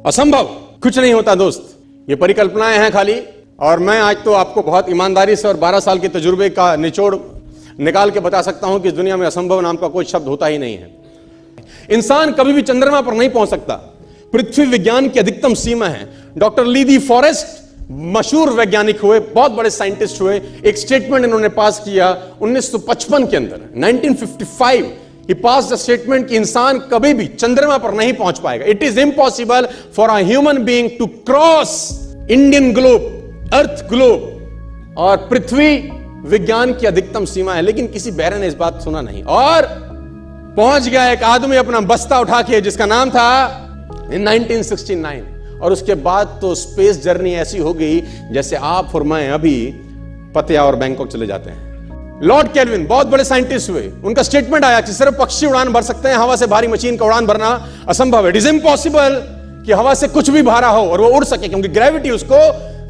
असंभव कुछ नहीं होता दोस्त, ये परिकल्पनाएं हैं खाली। और मैं आज तो आपको बहुत ईमानदारी से और 12 साल के तजुर्बे का निचोड़ निकाल के बता सकता हूं कि इस दुनिया में असंभव नाम का कोई शब्द होता ही नहीं है। इंसान कभी भी चंद्रमा पर नहीं पहुंच सकता, पृथ्वी विज्ञान की अधिकतम सीमा है। डॉक्टर ली दी फॉरेस्ट मशहूर वैज्ञानिक हुए, बहुत बड़े साइंटिस्ट हुए। एक स्टेटमेंट इन्होंने पास किया 1955 के अंदर, 1955 ही पास द स्टेटमेंट कि इंसान कभी भी चंद्रमा पर नहीं पहुंच पाएगा। It is impossible for a human being to cross Indian globe, earth globe, और पृथ्वी विज्ञान की अधिकतम सीमा है। लेकिन किसी बहरे ने इस बात सुना नहीं और पहुंच गया एक आदमी अपना बस्ता उठा के, जिसका नाम था इन 1969। और उसके बाद तो स्पेस जर्नी ऐसी हो गई जैसे आप और मैं अभी पतिया और बैंकॉक चले जाते हैं। लॉर्ड केल्विन बहुत बड़े साइंटिस्ट हुए, उनका स्टेटमेंट आया कि सिर्फ पक्षी उड़ान भर सकते हैं, हवा से भारी मशीन का उड़ान भरना असंभव है। इट इज इम्पॉसिबल कि हवा से कुछ भी भारा हो और वो उड़ सके, क्योंकि ग्रेविटी उसको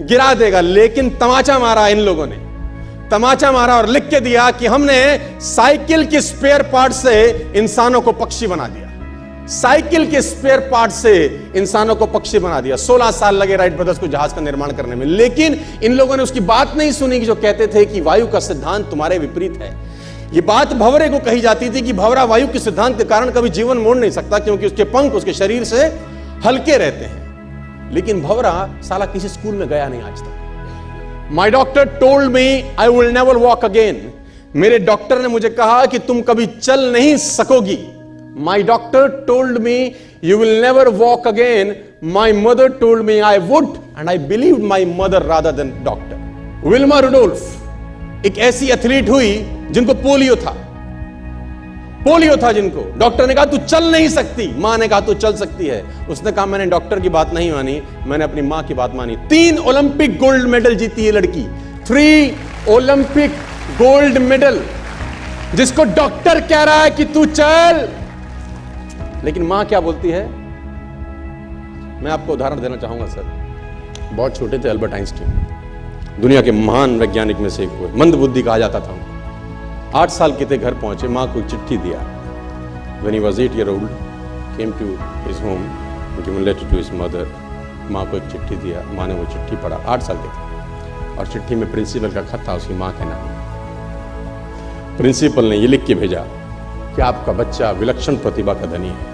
गिरा देगा। लेकिन तमाचा मारा इन लोगों ने, तमाचा मारा और लिख के दिया कि हमने साइकिल के स्पेयर पार्ट से इंसानों को पक्षी बना दिया। साइकिल के स्पेयर पार्ट से इंसानों को पक्षी बना दिया। 16 साल लगे राइट ब्रदर्स को जहाज का निर्माण करने में, लेकिन इन लोगों ने उसकी बात नहीं सुनी कि जो कहते थे कि वायु का सिद्धांत तुम्हारे विपरीत है। यह बात भंवरे को कही जाती थी कि भंवरा वायु के सिद्धांत के कारण कभी जीवन मोड़ नहीं सकता, क्योंकि उसके पंख उसके शरीर से हल्के रहते हैं। लेकिन भंवरा साला किसी स्कूल में गया नहीं आज तक। माई doctor told me I will never walk again. मेरे डॉक्टर ने मुझे कहा कि तुम कभी चल नहीं सकोगी। My doctor told me you will never walk again. My mother told me I would, and I believed my mother rather than doctor. Wilma Rudolph एक ऐसी एथलीट हुई जिनको पोलियो था जिनको डॉक्टर ने कहा तू चल नहीं सकती, मां ने कहा तू चल सकती है। उसने कहा मैंने डॉक्टर की बात नहीं मानी, मैंने अपनी मां की बात मानी। 3 ओलंपिक गोल्ड मेडल जीती ये लड़की, 3 ओलंपिक गोल्ड मेडल, जिसको डॉक्टर कह रहा है कि तू चल। लेकिन मां क्या बोलती है? मैं आपको उदाहरण देना चाहूंगा सर। बहुत छोटे थे अल्बर्ट आइंस्टीन, दुनिया के महान वैज्ञानिक में से एक हुए, मंद बुद्धि कहा जाता था। 8 साल के थे, घर पहुंचे, मां को चिट्ठी दिया। When he was 8 years old, came to his home, given a letter to his mother. मां को एक चिट्ठी दिया, मां ने वो चिट्ठी पढ़ा। 8 साल के थे और चिट्ठी में प्रिंसिपल का खत था उसकी मां के नाम। प्रिंसिपल ने ये लिख के भेजा कि आपका बच्चा विलक्षण प्रतिभा का धनी है,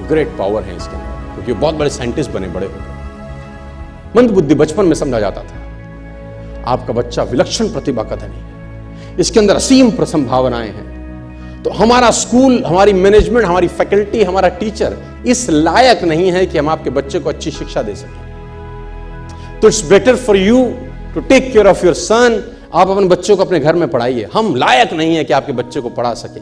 ग्रेट पावर है इसके अंदर, क्योंकि बहुत बड़े साइंटिस्ट बने, बड़े हो गए। मंद बुद्धि बचपन में समझा जाता था। आपका बच्चा विलक्षण प्रतिभा का धनी है, इसके अंदर असीम संभावनाएं हैं। तो हमारा स्कूल, हमारी मैनेजमेंट, हमारी फैकल्टी, हमारा टीचर इस लायक नहीं है कि हम आपके बच्चे को अच्छी शिक्षा दे सकें। तो it's better for you to take care of your son. आप अपने बच्चों को अपने घर में पढ़ाइए, हम लायक नहीं है कि आपके बच्चे को पढ़ा सके।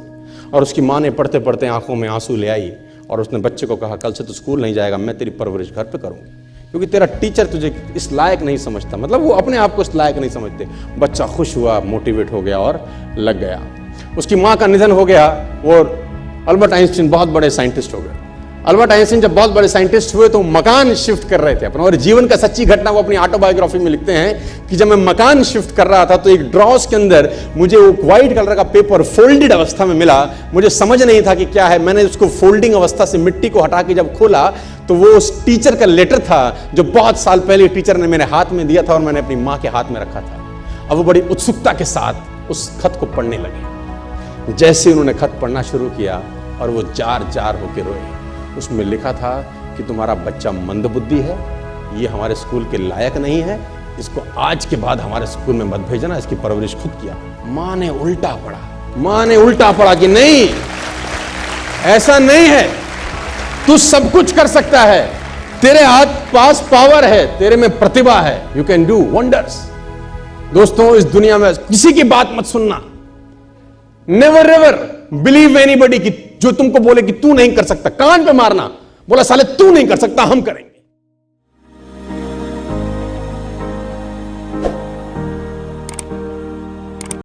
और उसकी मां ने पढ़ते पढ़ते आंखों में आंसू ले आई और उसने बच्चे को कहा कल से तो स्कूल नहीं जाएगा, मैं तेरी परवरिश घर पे करूंगी, क्योंकि तेरा टीचर तुझे इस लायक नहीं समझता। मतलब वो अपने आप को इस लायक नहीं समझते। बच्चा खुश हुआ, मोटिवेट हो गया और लग गया। उसकी मां का निधन हो गया, वो अल्बर्ट आइंस्टीन बहुत बड़े साइंटिस्ट हो गए। अल्बर्ट आइंस्टीन जब बहुत बड़े साइंटिस्ट हुए तो मकान शिफ्ट कर रहे थे अपना, और जीवन का सच्ची घटना वो अपनी ऑटोबायोग्राफी में लिखते हैं कि जब मैं मकान शिफ्ट कर रहा था तो एक ड्रॉस के अंदर मुझे वो व्हाइट कलर का पेपर फोल्डेड अवस्था में मिला। मुझे समझ नहीं था कि क्या है। मैंने उसको फोल्डिंग अवस्था से मिट्टी को हटा के जब खोला तो वो उस टीचर का लेटर था जो बहुत साल पहले टीचर ने मेरे हाथ में दिया था और मैंने अपनी मां के हाथ में रखा था। अब वो बड़ी उत्सुकता के साथ उस खत को पढ़ने लगे। जैसे उन्होंने खत पढ़ना शुरू किया और वो जार जार होकर रोए। उसमें लिखा था कि तुम्हारा बच्चा मंदबुद्धि है, ये हमारे स्कूल के लायक नहीं है, इसको आज के बाद हमारे स्कूल में मत भेजना, इसकी परवरिश खुद किया। मां ने उल्टा पढ़ा, मां ने उल्टा पढ़ा कि नहीं, ऐसा नहीं है, तू सब कुछ कर सकता है, तेरे हाथ पास पावर है, तेरे में प्रतिभा है, यू कैन डू वंडर्स। दोस्तों, इस दुनिया में किसी की बात मत सुनना। नेवर एवर बिलीव एनीबॉडी कि जो तुमको बोले कि तू नहीं कर सकता, कान पे मारना, बोला साले तू नहीं कर सकता, हम करेंगे।